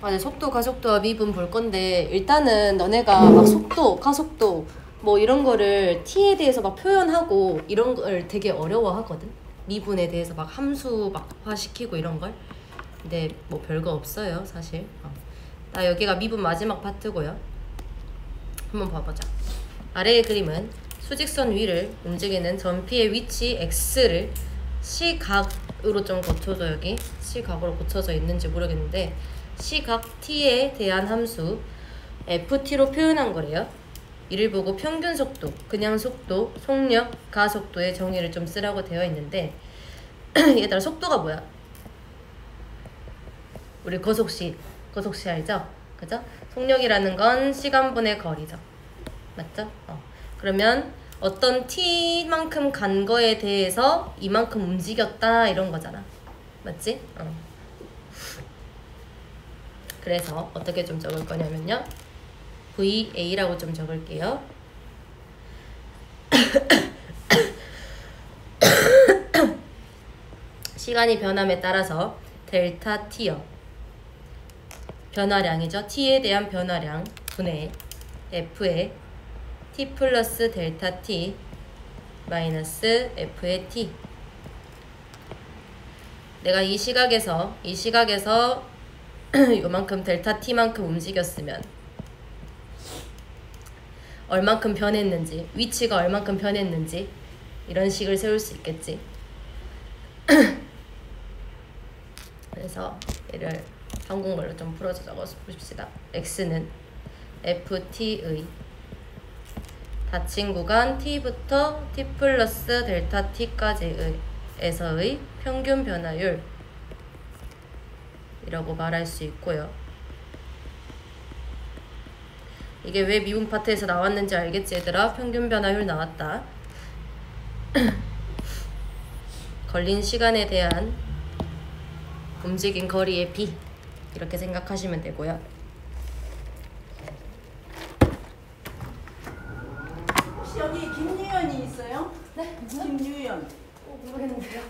맞아, 속도, 가속도와 미분 볼 건데 일단은 너네가 막 속도, 가속도 뭐 이런 거를 t에 대해서 막 표현하고 이런 걸 되게 어려워하거든. 미분에 대해서 막 함수 막 화시키고 이런 걸. 근데 뭐 별거 없어요 사실. 나 여기가 미분 마지막 파트고요. 한번 봐보자. 아래의 그림은 수직선 위를 움직이는 전피의 위치 x를 시각으로 좀 고쳐줘. 여기 시각으로 고쳐져 있는지 모르겠는데 시각 t에 대한 함수 ft로 표현한 거래요. 이를 보고 평균 속도, 그냥 속도, 속력, 가속도의 정의를 좀 쓰라고 되어 있는데 얘들아 속도가 뭐야? 우리 거속시 알죠? 그죠? 속력이라는 건 시간분의 거리죠. 맞죠? 그러면 어떤 t만큼 간 거에 대해서 이만큼 움직였다 이런 거잖아. 맞지? 그래서 어떻게 좀 적을 거냐면요. VA라고 좀 적을게요. 시간이 변함에 따라서 델타 t요. 변화량이죠. t에 대한 변화량 분의 f의 t 플러스 델타 t 마이너스 f의 t. 내가 이 시각에서 요만큼 델타 t만큼 움직였으면 얼만큼 변했는지, 위치가 얼만큼 변했는지 이런 식을 세울 수 있겠지. 그래서 얘를 한국말로 좀 풀어서 적어서 보십시다. x는 ft의 닫힌 구간 t부터 t 플러스 델타 t까지에서의 평균 변화율 이라고 말할 수 있고요. 이게 왜 미분 파트에서 나왔는지 알겠지 얘들아? 평균 변화율 나왔다. 걸린 시간에 대한 움직인 거리의 b 이렇게 생각하시면 되고요. 혹시 여기 김유연이 있어요? 네? 김유연. 모르겠는데요.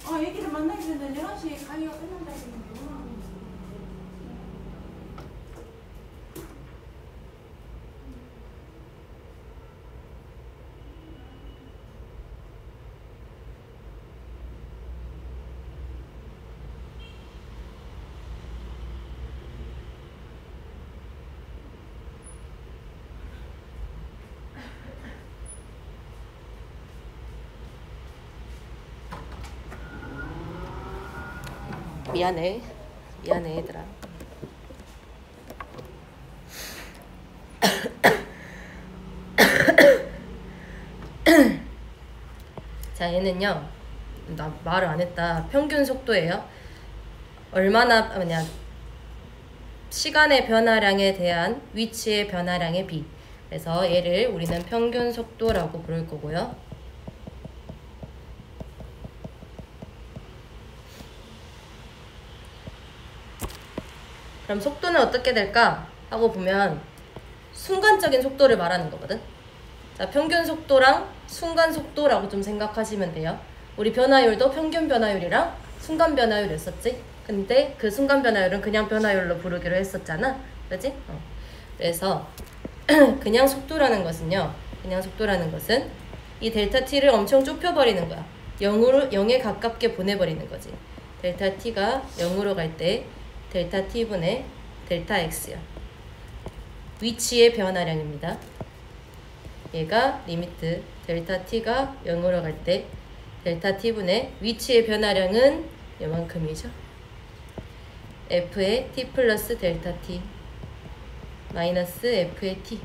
애기를 만나기 전에 11시에 강의가 끝난다 했는데. 미안해 얘들아. 자 얘는요, 나 말을 안 했다. 평균 속도예요. 얼마나 시간의 변화량에 대한 위치의 변화량의 b. 그래서 얘를 우리는 평균 속도라고 부를 거고요. 그럼 속도는 어떻게 될까 하고 보면 순간적인 속도를 말하는 거거든. 자, 평균 속도랑 순간 속도라고 좀 생각하시면 돼요. 우리 변화율도 평균 변화율이랑 순간 변화율이었었지. 근데 그 순간 변화율은 그냥 변화율로 부르기로 했었잖아. 그렇지? 그래서 그냥 속도라는 것은요. 그냥 속도라는 것은 이 델타 t를 엄청 좁혀버리는 거야. 0에 가깝게 보내버리는 거지. 델타 t가 0으로 갈 때 델타 t분의 델타 x요. 위치의 변화량입니다. 얘가 리미트 델타 t가 0으로 갈 때 델타 t분의 위치의 변화량은 요만큼이죠. f의 t 플러스 델타 t 마이너스 f의 t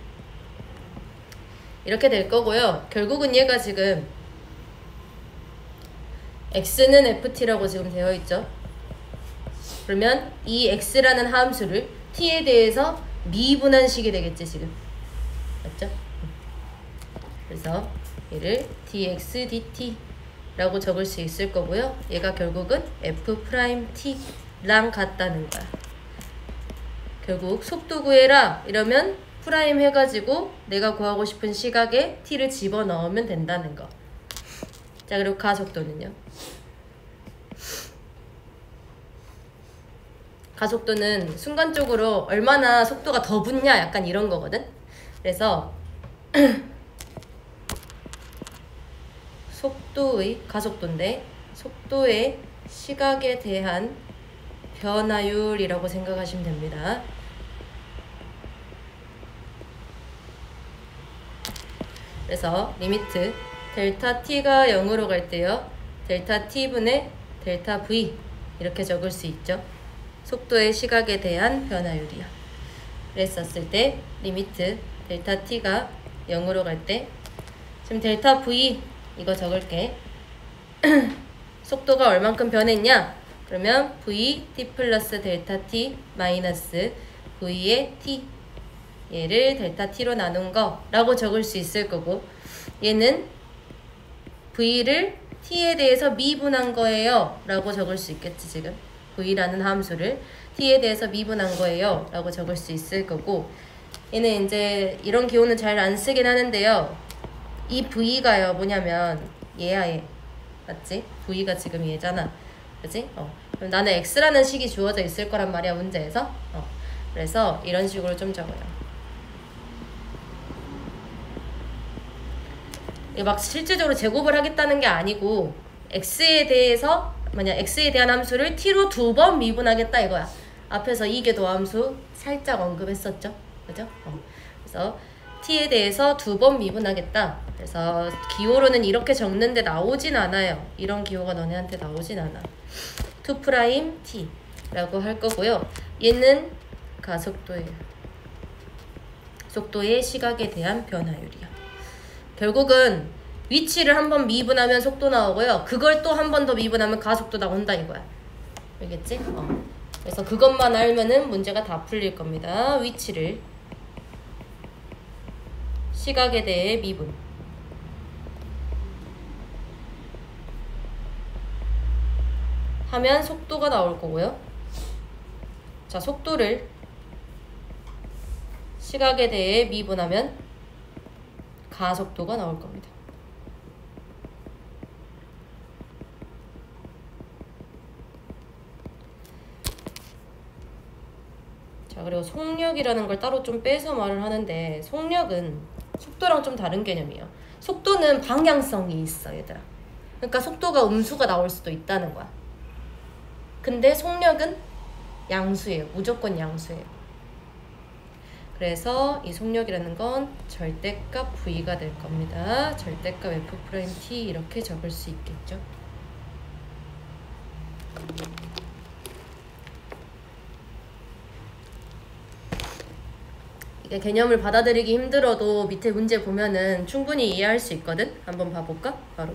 이렇게 될 거고요. 결국은 얘가 지금 x는 ft라고 지금 되어 있죠. 그러면 이 x라는 함수를 t에 대해서 미분한 식이 되겠지 지금. 맞죠? 그래서 얘를 dx dt 라고 적을 수 있을 거고요. 얘가 결국은 f't랑 같다는 거야. 결국 속도 구해라 이러면 프라임 해가지고 내가 구하고 싶은 시각에 t를 집어넣으면 된다는 거. 자, 그리고 가속도는요. 가속도는 순간적으로 얼마나 속도가 더 붙냐 약간 이런 거거든. 그래서 속도의 가속도인데 속도의 시각에 대한 변화율이라고 생각하시면 됩니다. 그래서 리미트 델타 t가 0으로 갈 때요. 델타 t분의 델타 v 이렇게 적을 수 있죠. 속도의 시각에 대한 변화율이요. 그랬었을 때 리미트 델타 t가 0으로 갈 때 지금 델타 v 이거 적을게. 속도가 얼만큼 변했냐? 그러면 v t 플러스 델타 t 마이너스 v의 t 얘를 델타 t로 나눈 거라고 적을 수 있을 거고, 얘는 v를 t에 대해서 미분한 거예요 라고 적을 수 있겠지. 지금 v라는 함수를 t에 대해서 미분한 거예요 라고 적을 수 있을 거고, 얘는 이제 이런 기호는 잘 안 쓰긴 하는데요. 이 v가요 뭐냐면 얘야 얘 맞지? v가 지금 얘잖아 그치? 그럼 나는 x라는 식이 주어져 있을 거란 말이야 문제에서. 그래서 이런 식으로 좀 적어요. 막 실질적으로 제곱을 하겠다는 게 아니고 x에 대해서 만약 x에 대한 함수를 t로 2번 미분하겠다 이거야. 앞에서 이계도 함수 살짝 언급했었죠. 그죠? 그래서 t에 대해서 2번 미분하겠다. 그래서 기호로는 이렇게 적는데 나오진 않아요. 이런 기호가 너네한테 나오진 않아. 2' t라고 할 거고요. 얘는 가속도예요. 속도의 시각에 대한 변화율이야. 결국은 위치를 한번 미분하면 속도 나오고요. 그걸 또 한 번 더 미분하면 가속도 나온다 이거야. 알겠지? 그래서 그것만 알면은 문제가 다 풀릴 겁니다. 위치를 시각에 대해 미분. 하면 속도가 나올 거고요. 자, 속도를 시각에 대해 미분하면 가속도가 나올 겁니다. 자, 그리고 속력이라는 걸 따로 좀 빼서 말을 하는데, 속력은 속도랑 좀 다른 개념이에요. 속도는 방향성이 있어 얘들아. 그러니까 속도가 음수가 나올 수도 있다는 거야. 근데 속력은 양수예요. 무조건 양수예요. 그래서 이 속력이라는 건 절대값 v가 될 겁니다. 절대값 f'(t) 이렇게 적을 수 있겠죠. 이게 개념을 받아들이기 힘들어도 밑에 문제 보면은 충분히 이해할 수 있거든. 한번 봐볼까? 바로.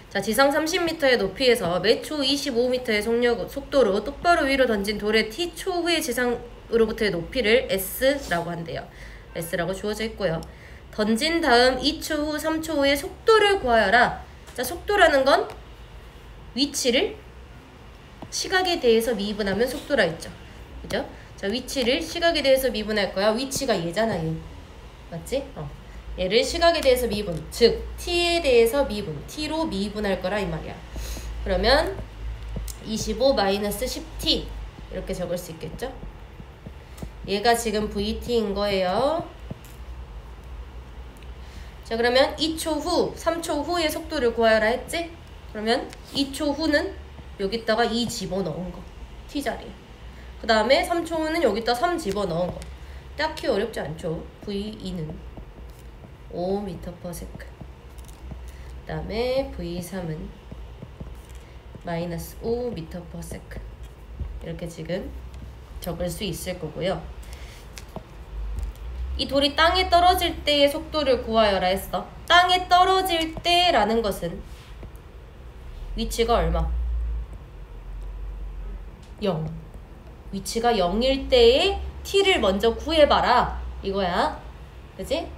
자, 지상 30m의 높이에서 매초 25m의 속도로 똑바로 위로 던진 돌의 t초 후의 지상으로부터의 높이를 s라고 한대요. s라고 주어져 있고요. 던진 다음 2초 후, 3초 후의 속도를 구하여라. 자, 속도라는 건 위치를 시각에 대해서 미분하면 속도라 했죠. 그죠? 자, 위치를 시각에 대해서 미분할 거야. 위치가 얘잖아, 얘. 맞지? 얘를 시각에 대해서 미분, 즉 t에 대해서 미분, t로 미분할 거라 이 말이야. 그러면 25-10t 이렇게 적을 수 있겠죠? 얘가 지금 vt인 거예요. 자, 그러면 2초 후, 3초 후의 속도를 구하여라 했지? 그러면 2초 후는 여기다가 2 집어넣은 거, t자리에. 그 다음에 3초 후는 여기다 3 집어넣은 거. 딱히 어렵지 않죠? v2는 5m/s. 그 다음에 v3은 마이너스 5m/s. 이렇게 지금 적을 수 있을 거고요. 이 돌이 땅에 떨어질 때의 속도를 구하여라 했어. 땅에 떨어질 때라는 것은 위치가 얼마? 0. 위치가 0일 때의 t를 먼저 구해봐라 이거야. 그치?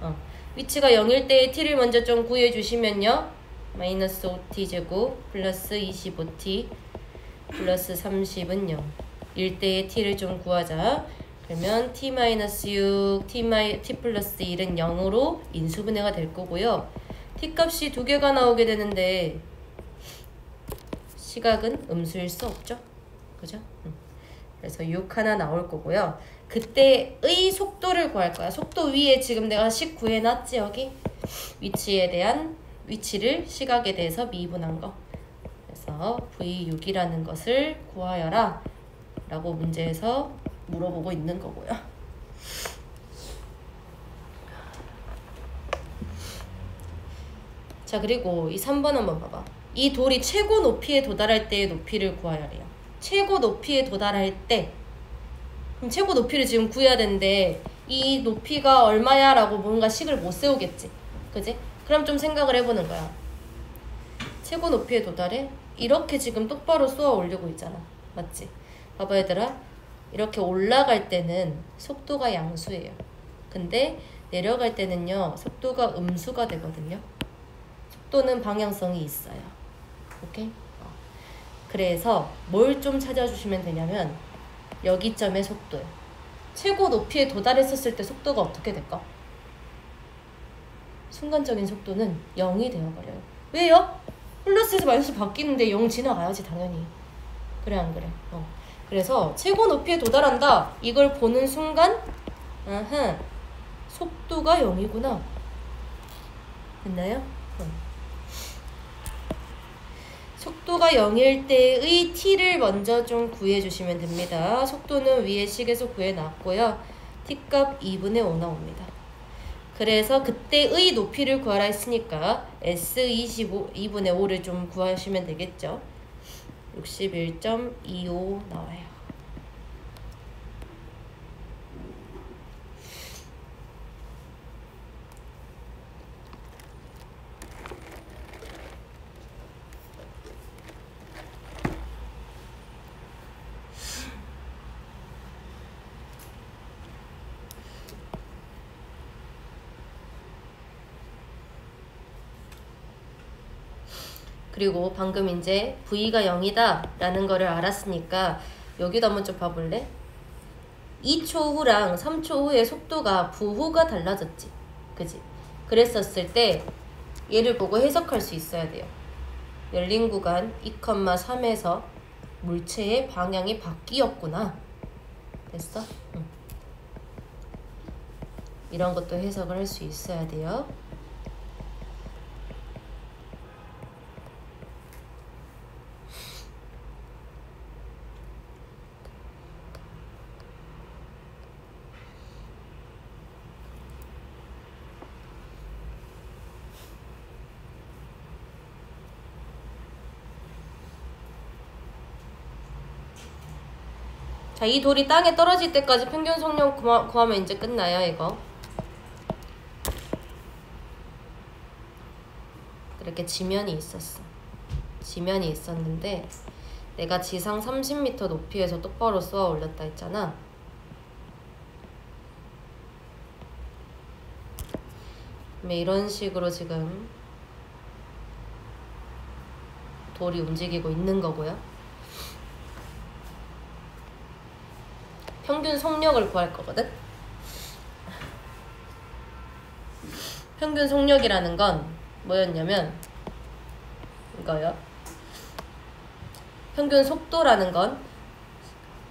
위치가 0일 때의 t를 먼저 좀 구해주시면요. 마이너스 5t 제곱 플러스 25t 플러스 30은 0. 1 때의 t를 좀 구하자. 그러면 t-6, t 플러스 1은 0으로 인수분해가 될 거고요. t 값이 2개가 나오게 되는데 시각은 음수일 수 없죠. 그죠? 그래서 6 하나 나올 거고요. 그때의 속도를 구할 거야. 속도 위에 지금 내가 식 구해놨지 여기? 위치에 대한 위치를 시각에 대해서 미분한 거. 그래서 V6이라는 것을 구하여라 라고 문제에서 물어보고 있는 거고요. 자, 그리고 이 3번 한번 봐봐. 이 돌이 최고 높이에 도달할 때의 높이를 구하여래요. 최고 높이에 도달할 때, 그럼 최고 높이를 지금 구해야 되는데 이 높이가 얼마야 라고 뭔가 식을 못 세우겠지, 그지? 그럼 좀 생각을 해보는 거야. 최고 높이에 도달해? 이렇게 지금 똑바로 쏘아 올리고 있잖아, 맞지? 봐봐 얘들아, 이렇게 올라갈 때는 속도가 양수예요. 근데 내려갈 때는요 속도가 음수가 되거든요. 속도는 방향성이 있어요. 오케이? 그래서 뭘 좀 찾아주시면 되냐면 여기 점의 속도요. 최고 높이에 도달했었을 때 속도가 어떻게 될까? 순간적인 속도는 0이 되어버려요. 왜요? 플러스에서 마이너스 바뀌는데 0 지나가야지 당연히. 그래 안 그래? 그래서 최고 높이에 도달한다. 이걸 보는 순간 속도가 0이구나. 됐나요? 속도가 0일 때의 t를 먼저 좀 구해주시면 됩니다. 속도는 위에 식에서 구해놨고요. t값 2분의 5 나옵니다. 그래서 그때의 높이를 구하라 했으니까 S25 2분의 5를 좀 구하시면 되겠죠. 61.25 나와요. 그리고 방금 이제 V가 0이다 라는 거를 알았으니까 여기도 한번 좀 봐볼래? 2초 후랑 3초 후의 속도가 부호가 달라졌지, 그지? 그랬었을 때 얘를 보고 해석할 수 있어야 돼요. 열린 구간 2,3에서 물체의 방향이 바뀌었구나. 됐어? 응. 이런 것도 해석을 할 수 있어야 돼요. 자, 이 돌이 땅에 떨어질 때까지 평균 속력 구하면 이제 끝나요, 이거. 이렇게 지면이 있었어. 지면이 있었는데 내가 지상 30m 높이에서 똑바로 쏘아 올렸다 했잖아. 이런 식으로 지금 돌이 움직이고 있는 거고요. 평균 속력을 구할 거거든. 평균 속력이라는 건 뭐였냐면 이거요. 평균 속도라는 건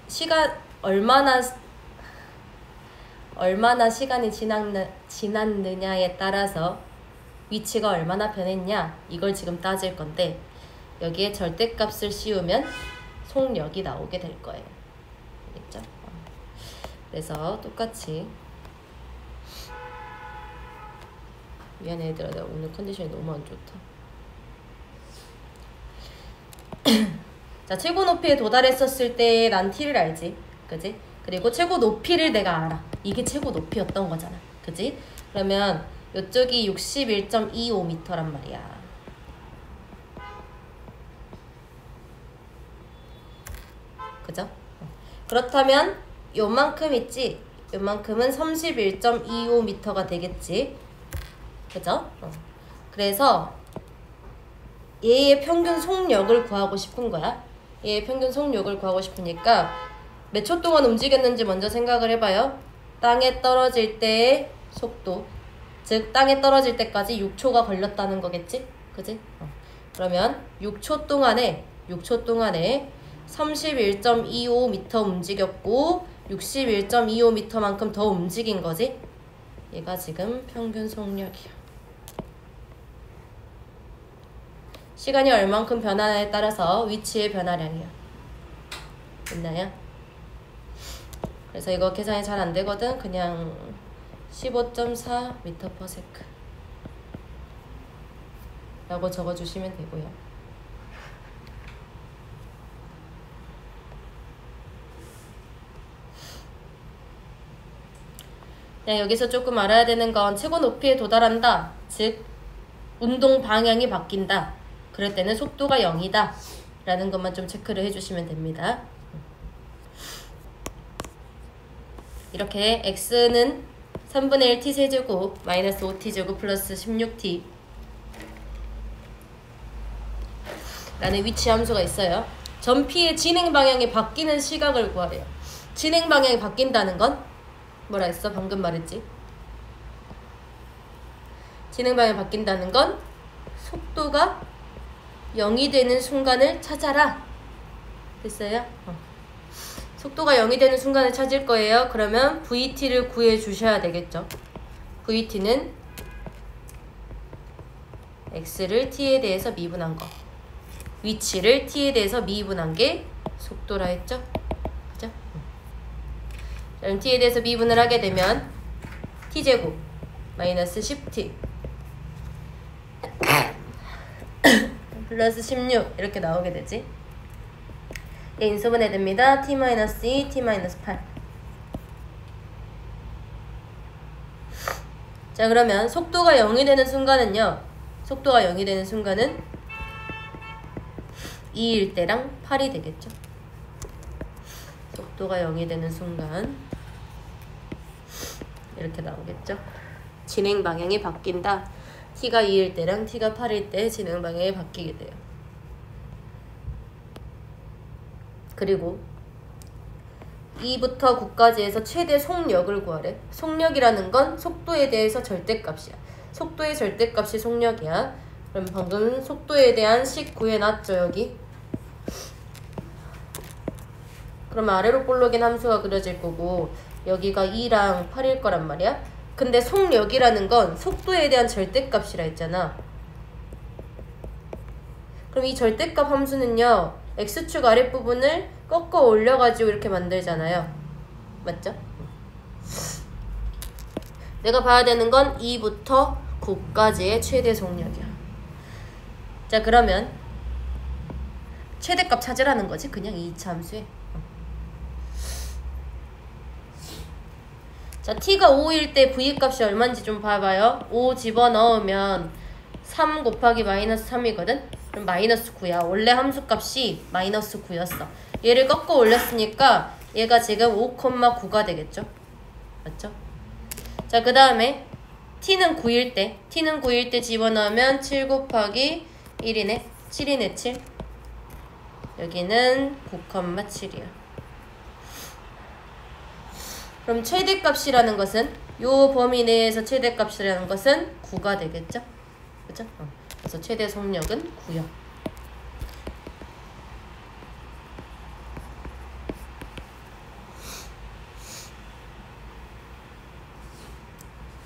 시간 얼마나 시간이 지났느냐에 따라서 위치가 얼마나 변했냐 이걸 지금 따질 건데 여기에 절대값을 씌우면 속력이 나오게 될 거예요. 알겠죠? 그래서 똑같이 미안해 얘들아, 내가 오늘 컨디션이 너무 안 좋다. 자, 최고 높이에 도달했었을 때 난 t를 알지, 그지? 그리고 최고 높이를 내가 알아. 이게 최고 높이였던 거잖아, 그지? 그러면 이쪽이 61.25m란 말이야. 그죠? 그렇다면 요만큼 있지? 요만큼은 31.25m가 되겠지? 그죠? 그래서 얘의 평균 속력을 구하고 싶은 거야. 얘의 평균 속력을 구하고 싶으니까 몇 초 동안 움직였는지 먼저 생각을 해봐요. 땅에 떨어질 때의 속도, 즉 땅에 떨어질 때까지 6초가 걸렸다는 거겠지? 그지? 그러면 6초 동안에 31.25m 움직였고 61.25m만큼 더 움직인 거지. 얘가 지금 평균 속력이야. 시간이 얼만큼 변하냐에 따라서 위치의 변화량이야. 됐나요? 그래서 이거 계산이 잘 안 되거든. 그냥 15.4m/s 라고 적어주시면 되고요. 네, 여기서 조금 알아야 되는 건 최고 높이에 도달한다. 즉 운동 방향이 바뀐다. 그럴 때는 속도가 0이다 라는 것만 좀 체크를 해주시면 됩니다. 이렇게 x는 3분의 1 t 세제곱 마이너스 5t 제곱 플러스 16t 라는 위치 함수가 있어요. 전피의 진행 방향이 바뀌는 시각을 구하래요. 진행 방향이 바뀐다는 건 뭐라 했어? 방금 말했지. 진행 방향이 바뀐다는 건 속도가 0이 되는 순간을 찾아라. 됐어요? 속도가 0이 되는 순간을 찾을 거예요. 그러면 VT를 구해 주셔야 되겠죠. VT는 X를 T에 대해서 미분한 거, 위치를 T에 대해서 미분한 게 속도라 했죠. 그죠? 그럼 T에 대해서 미분을 하게 되면 T제곱 마이너스 10T 플러스 16 이렇게 나오게 되지. 얘 인수분해 됩니다. T-2, T-8. 자, 그러면 속도가 0이 되는 순간은요. 속도가 0이 되는 순간은 2일 때랑 8이 되겠죠. 속도가 0이 되는 순간 이렇게 나오겠죠. 진행 방향이 바뀐다. T가 2일 때랑 T가 8일 때 진행 방향이 바뀌게 돼요. 그리고 2부터 9까지 해서 최대 속력을 구하래. 속력이라는 건 속도에 대해서 절대값이야. 속도의 절대값이 속력이야. 그럼 방금 속도에 대한 식 구해놨죠, 여기. 그러면 아래로 볼록인 함수가 그려질 거고 여기가 2랑 8일 거란 말이야. 근데 속력이라는 건 속도에 대한 절대값이라 했잖아. 그럼 이 절대값 함수는요, x축 아랫부분을 꺾어 올려가지고 이렇게 만들잖아요. 맞죠? 내가 봐야 되는 건 2부터 9까지의 최대 속력이야. 자, 그러면 최대값 찾으라는 거지. 그냥 2차 함수에. 자, t가 5일 때 v값이 얼마인지 좀 봐봐요. 5 집어넣으면 3 곱하기 마이너스 3이거든? 그럼 마이너스 9야. 원래 함수값이 마이너스 9였어. 얘를 꺾어 올렸으니까 얘가 지금 5,9가 되겠죠? 맞죠? 자, 그 다음에 t는 9일 때 집어넣으면 7 곱하기 1이네. 7이네, 7. 여기는 9,7이야. 그럼 최대값이라는 것은 요 범위 내에서 최대값이라는 것은 9가 되겠죠? 그죠? 그래서 최대 속력은 9요.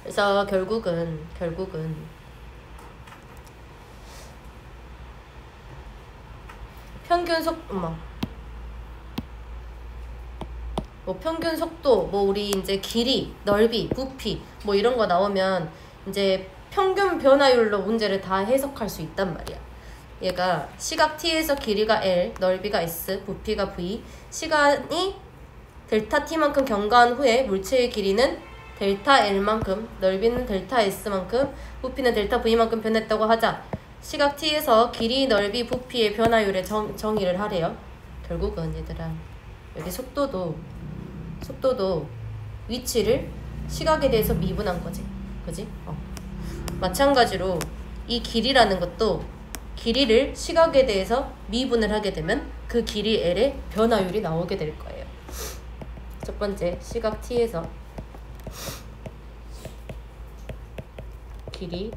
그래서 결국은 평균 평균 속도, 우리 이제 길이, 넓이, 부피, 이런 거 나오면 이제 평균 변화율로 문제를 다 해석할 수 있단 말이야. 얘가 시각 t에서 길이가 l, 넓이가 s, 부피가 v, 시간이 델타 t만큼 경과한 후에 물체의 길이는 델타 l만큼, 넓이는 델타 s만큼, 부피는 델타 v만큼 변했다고 하자. 시각 t에서 길이, 넓이, 부피의 변화율에 정의를 하래요. 결국은 얘들아, 여기 속도도 위치를 시각에 대해서 미분한 거지. 그지? 마찬가지로 이 길이라는 것도 길이를 시각에 대해서 미분을 하게 되면 그 길이 L의 변화율이 나오게 될 거예요. 첫 번째, 시각 T에서 길이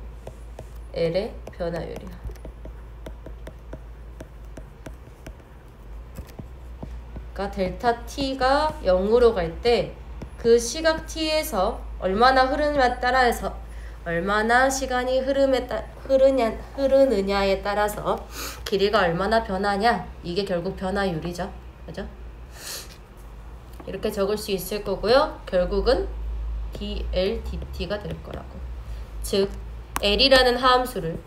L의 변화율이야. 그러니까 델타 t가 0으로 갈 때 그 시각 t에서 얼마나 흐르느냐에 따라서 얼마나 시간이 흐르느냐에 따라서 길이가 얼마나 변하냐, 이게 결국 변화율이죠. 그죠? 이렇게 적을 수 있을 거고요. 결국은 dl dt가 될 거라고. 즉 L이라는 함수를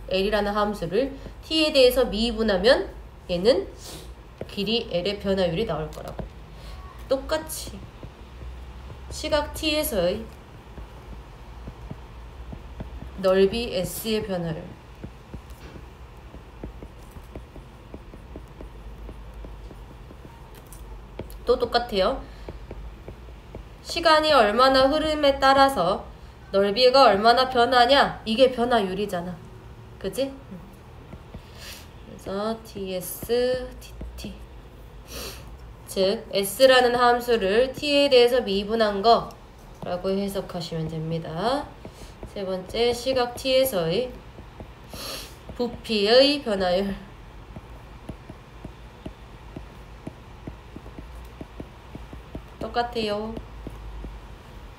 t에 대해서 미분하면 얘는 길이 L의 변화율이 나올 거라고. 똑같이 시각 t에서의 넓이 s의 변화율, 또 똑같아요. 시간이 얼마나 흐름에 따라서 넓이가 얼마나 변하냐, 이게 변화율이잖아. 그지? 그래서 ds dt, 즉 s라는 함수를 t에 대해서 미분한 거라고 해석하시면 됩니다. 세 번째, 시각 t에서의 부피의 변화율. 똑같아요.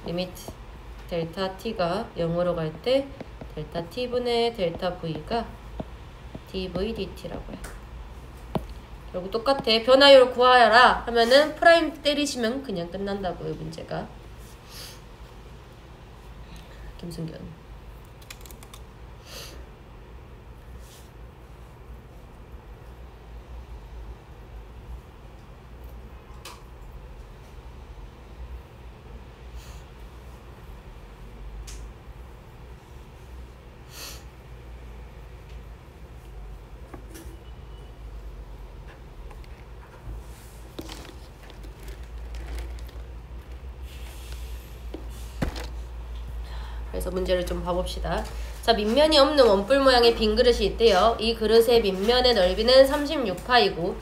리미트 델타 t가 0으로 갈 때 델타 t분의 델타 v가 dv dt라고 해요. 결국 똑같아. 변화율 구하라 하면은 프라임 때리시면 그냥 끝난다고요, 문제가. 김승견. 그래서 문제를 좀 봐봅시다. 자, 밑면이 없는 원뿔 모양의 빈 그릇이 있대요. 이 그릇의 밑면의 넓이는 36파이고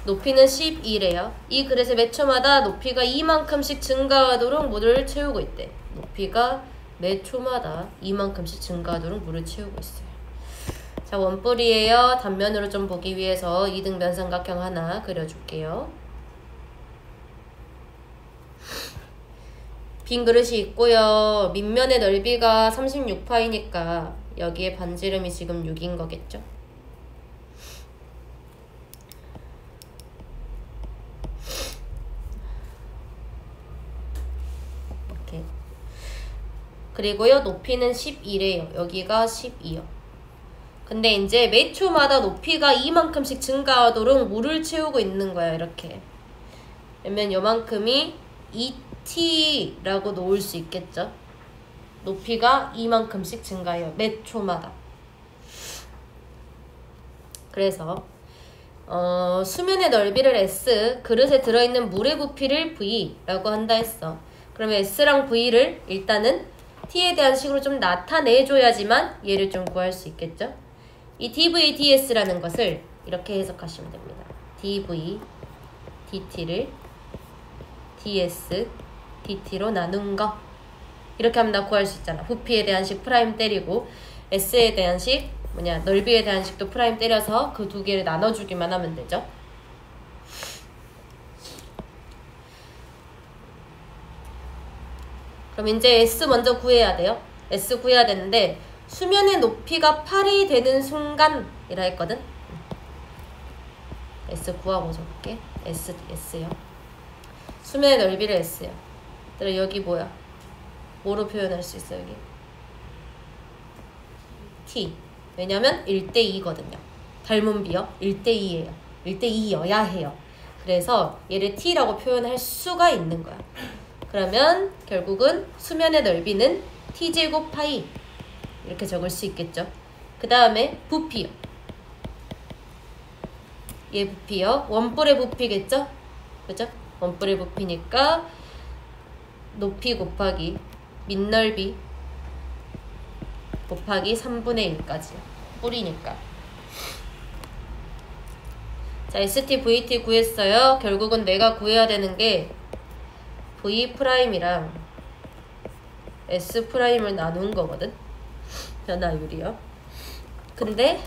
높이는 12래요. 이 그릇의 몇 초마다 높이가 이만큼씩 증가하도록 물을 채우고 있대. 높이가 매 초마다 이만큼씩 증가하도록 물을 채우고 있어요. 자, 원뿔이에요. 단면으로 좀 보기 위해서 2등 면삼각형 하나 그려줄게요. 빈 그릇이 있고요. 밑면의 넓이가 36파이니까 여기에 반지름이 지금 6인 거겠죠? 이렇게. 그리고요, 높이는 12래요. 여기가 12요. 근데 이제 매 초마다 높이가 이만큼씩 증가하도록 물을 채우고 있는 거야, 이렇게. 그러면 요만큼이 2t라고 놓을 수 있겠죠? 높이가 이만큼씩 증가해요, 매 초마다. 그래서 수면의 넓이를 S, 그릇에 들어있는 물의 부피를 V라고 한다 했어. 그러면 S랑 V를 일단은 T에 대한 식으로 좀 나타내줘야지만 얘를 좀 구할 수 있겠죠? 이 dv ds라는 것을 이렇게 해석하시면 됩니다. dv dt를 ds dt로 나눈 거, 이렇게 하면 나 구할 수 있잖아. 부피에 대한 식 프라임 때리고 s에 대한 식 넓이에 대한 식도 프라임 때려서 그 두 개를 나눠주기만 하면 되죠. 그럼 이제 S 먼저 구해야 돼요. S 구해야 되는데 수면의 높이가 8이 되는 순간이라 했거든. S 구하고 적을게. S요. 수면의 넓이를 S요. 얘들아, 여기 뭐야? 뭐로 표현할 수 있어, 여기? T. 왜냐면 1대2거든요. 닮은 비요. 1대2예요. 1대2여야 해요. 그래서 얘를 T라고 표현할 수가 있는 거야. 그러면 결국은 수면의 넓이는 T제곱 파이, 이렇게 적을 수 있겠죠. 그 다음에 부피요. 얘 부피요. 원뿔의 부피겠죠? 그죠? 원뿔의 부피니까 높이 곱하기 밑넓이 곱하기 3분의 1까지요. 뿔이니까. 자, ST, VT 구했어요. 결국은 내가 구해야 되는 게 V'이랑 S'을 나눈 거거든. 변화율이요. 근데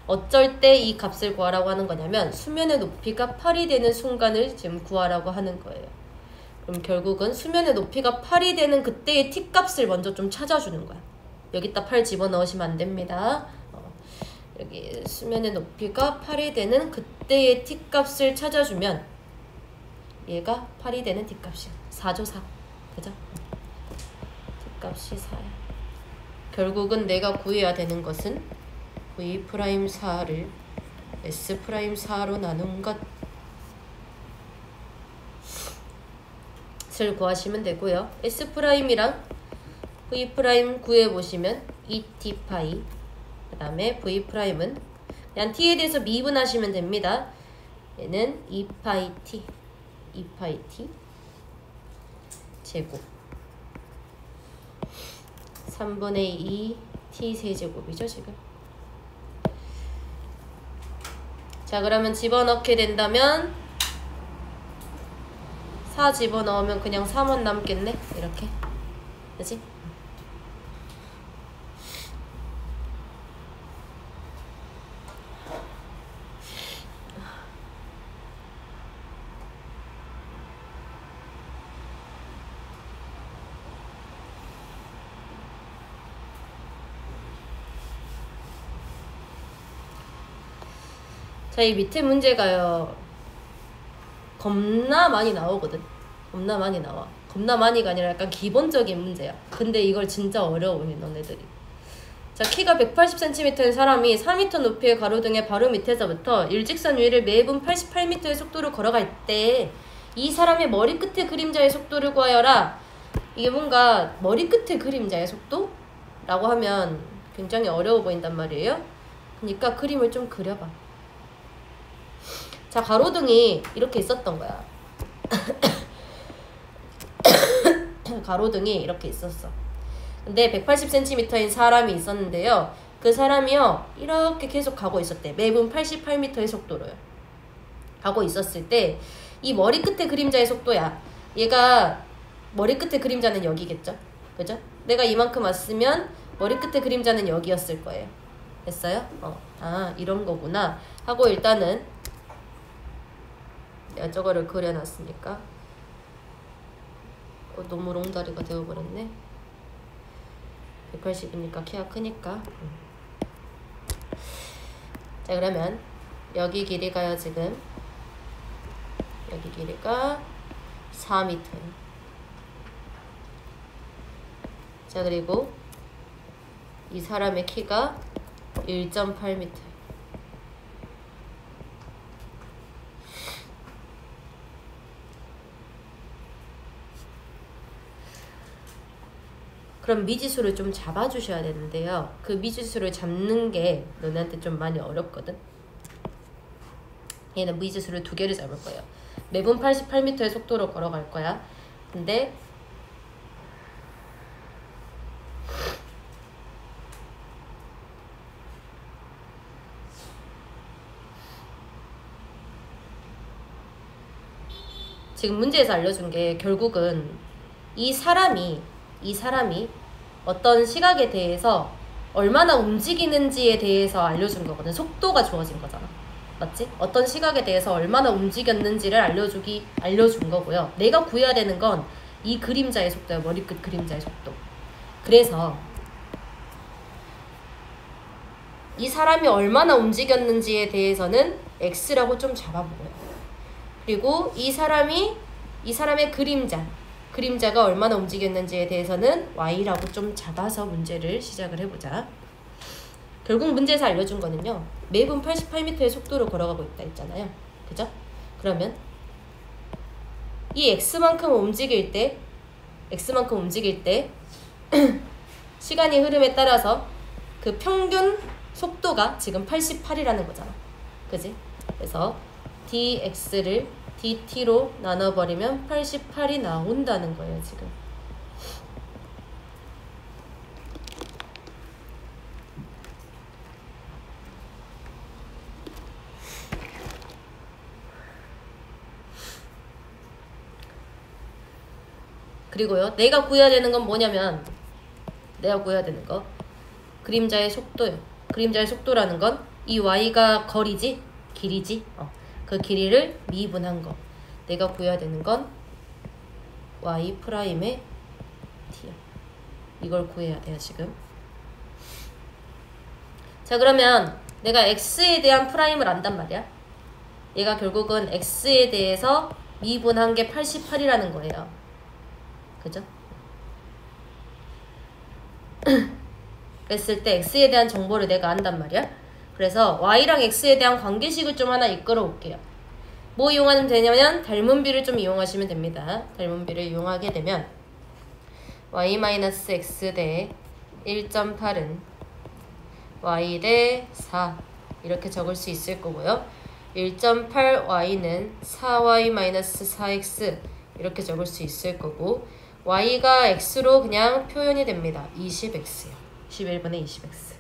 어쩔 때 이 값을 구하라고 하는 거냐면 수면의 높이가 8이 되는 순간을 지금 구하라고 하는 거예요. 그럼 결국은 수면의 높이가 8이 되는 그때의 t값을 먼저 좀 찾아주는 거야. 여기다 8 집어넣으시면 안 됩니다. 여기 수면의 높이가 8이 되는 그때의 t값을 찾아주면 얘가 8이 되는 t값이야. 4죠 4. 그죠? t값이 4야. 결국은 내가 구해야 되는 것은 v'4를 s'4로 나눈 것을 구하시면 되고요. s''이랑 v' 구해보시면 2t파이 그 다음에 v'은 그냥 t에 대해서 미분하시면 됩니다. 얘는 2파이 t 제곱 3분의 2 t 세제곱이죠 지금. 자 그러면 집어넣게 된다면 4 집어넣으면 그냥 3원 남겠네 이렇게. 그치? 자, 이 밑에 문제가요. 겁나 많이 나오거든. 겁나 많이 나와. 겁나 많이가 아니라 약간 기본적인 문제야. 근데 이걸 진짜 어려워해, 너네들이. 자, 키가 180cm인 사람이 4m 높이의 가로등의 바로 밑에서부터 일직선 위를 매분 88m의 속도로 걸어갈 때 이 사람의 머리 끝의 그림자의 속도를 구하여라. 이게 뭔가 머리 끝의 그림자의 속도? 라고 하면 굉장히 어려워 보인단 말이에요. 그러니까 그림을 좀 그려봐. 자, 가로등이 이렇게 있었던 거야. 가로등이 이렇게 있었어. 근데 180cm인 사람이 있었는데요. 그 사람이요, 이렇게 계속 가고 있었대. 매분 88m의 속도로요. 가고 있었을 때, 이 머리 끝의 그림자의 속도야. 얘가, 머리 끝의 그림자는 여기겠죠? 그죠? 내가 이만큼 왔으면, 머리 끝의 그림자는 여기였을 거예요. 됐어요? 아, 이런 거구나. 하고 일단은, 내가 저거를 그려놨으니까. 너무 롱다리가 되어버렸네. 180이니까 키가 크니까. 자, 그러면 여기 길이가요, 지금. 여기 길이가 4m예요. 자, 그리고 이 사람의 키가 1.8m. 그럼 미지수를 좀 잡아주셔야 되는데요. 그 미지수를 잡는 게 너네한테 좀 많이 어렵거든. 얘는 미지수를 2개를 잡을 거예요. 매분 88m의 속도로 걸어갈 거야. 근데 지금 문제에서 알려준 게 결국은 이 사람이 어떤 시각에 대해서 얼마나 움직이는지에 대해서 알려준 거거든. 속도가 주어진 거잖아. 맞지? 어떤 시각에 대해서 얼마나 움직였는지를 알려준 거고요. 내가 구해야 되는 건 이 그림자의 속도야. 머리끝 그림자의 속도. 그래서 이 사람이 얼마나 움직였는지에 대해서는 X라고 좀 잡아보고요. 그리고 이 사람의 그림자가 얼마나 움직였는지에 대해서는 Y라고 좀 잡아서 문제를 시작을 해보자. 결국 문제에서 알려준 거는요. 매분 88m의 속도로 걸어가고 있다 했잖아요. 그죠? 그러면 이 X만큼 움직일 때 시간이 흐름에 따라서 그 평균 속도가 지금 88이라는 거잖아. 그지? 그래서 dx를 dt로 나눠버리면 88이 나온다는 거예요, 지금. 그리고요, 내가 구해야 되는 건 뭐냐면, 그림자의 속도요. 그림자의 속도라는 건 이 y가 거리지? 길이지? 그 길이를 미분한 거. 내가 구해야 되는 건 y 프라임의 t야. 이걸 구해야 돼요 지금. 자 그러면 내가 x에 대한 프라임을 안단 말이야. 얘가 결국은 x에 대해서 미분한 게 88이라는 거예요. 그죠? 그랬을 때 x에 대한 정보를 내가 안단 말이야. 그래서 y랑 x에 대한 관계식을 좀 하나 이끌어 올게요. 뭐 이용하면 되냐면 닮은비를 좀 이용하시면 됩니다. 닮은비를 이용하게 되면 y-x 대 1.8은 y 대 4 이렇게 적을 수 있을 거고요. 1.8y는 4y-4x 이렇게 적을 수 있을 거고 y가 x로 그냥 표현이 됩니다. 20x요. 11분의 20x.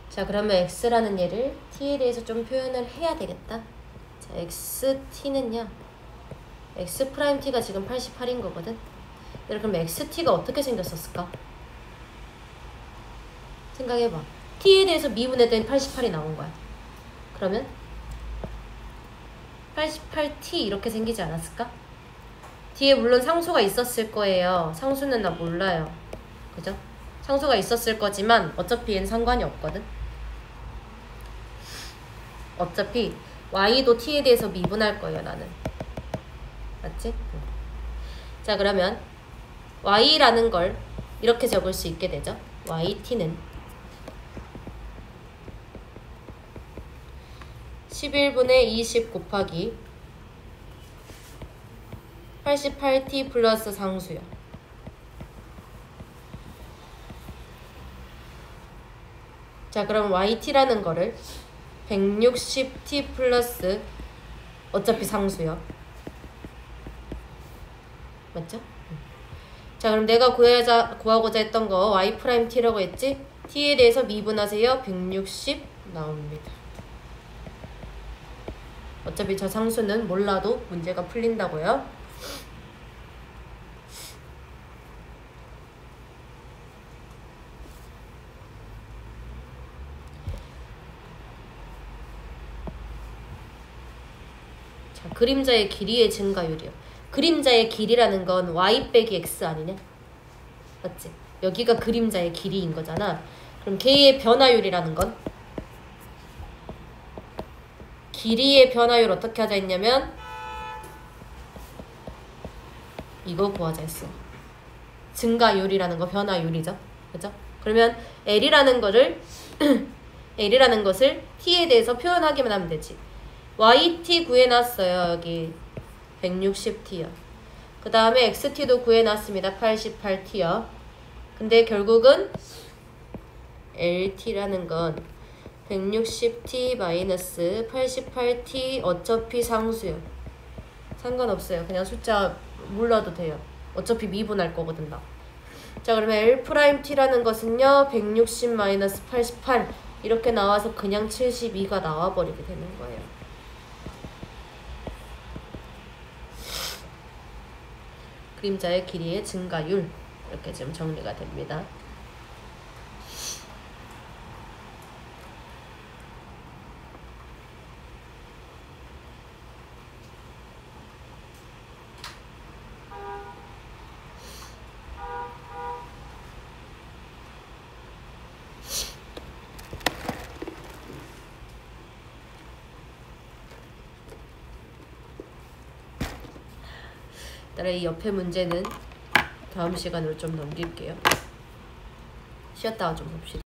자 그러면 x라는 얘를 t에 대해서 좀 표현을 해야 되겠다. 자 xt는요. x 프라임 t가 지금 88인 거거든. 그럼 xt가 어떻게 생겼었을까? 생각해봐. t에 대해서 미분했더니 88이 나온 거야. 그러면 88t 이렇게 생기지 않았을까? 뒤에 물론 상수가 있었을 거예요. 상수는 나 몰라요. 그죠? 상수가 있었을 거지만 어차피 얘는 상관이 없거든. 어차피 y도 t에 대해서 미분할 거예요 나는. 맞지? 자 그러면 y라는 걸 이렇게 적을 수 있게 되죠. yt는 11분의 20 곱하기 88t 플러스 상수요. 자 그럼 yt라는 거를 160t 플러스 어차피 상수요. 맞죠? 자 그럼 내가 구하고자 했던 거 y't라고 했지? t에 대해서 미분하세요. 160 나옵니다. 어차피 저 상수는 몰라도 문제가 풀린다고요. 자, 그림자의 길이의 증가율이요. 그림자의 길이라는 건 y 빼기 x 아니냐? 맞지? 여기가 그림자의 길이인 거잖아. 그럼 걔의 변화율이라는 건? 길이의 변화율 어떻게 하자 했냐면 이거 구하자 했어. 증가율이라는 거 변화율이죠. 그죠? 그러면 L이라는 거를 L이라는 것을 T에 대해서 표현하기만 하면 되지. YT 구해놨어요. 여기 160T요. 그 다음에 XT도 구해놨습니다. 88T요. 근데 결국은 LT라는 건 160t 마이너스 88t 어차피 상수요. 상관없어요. 그냥 숫자 몰라도 돼요. 어차피 미분할 거거든 나. 자 그러면 L'T라는 것은요 160 마이너스 88 이렇게 나와서 그냥 72가 나와버리게 되는 거예요. 그림자의 길이의 증가율 이렇게 지금 정리가 됩니다. 따라 이 옆에 문제는 다음 시간으로 좀 넘길게요. 쉬었다가 좀 봅시다.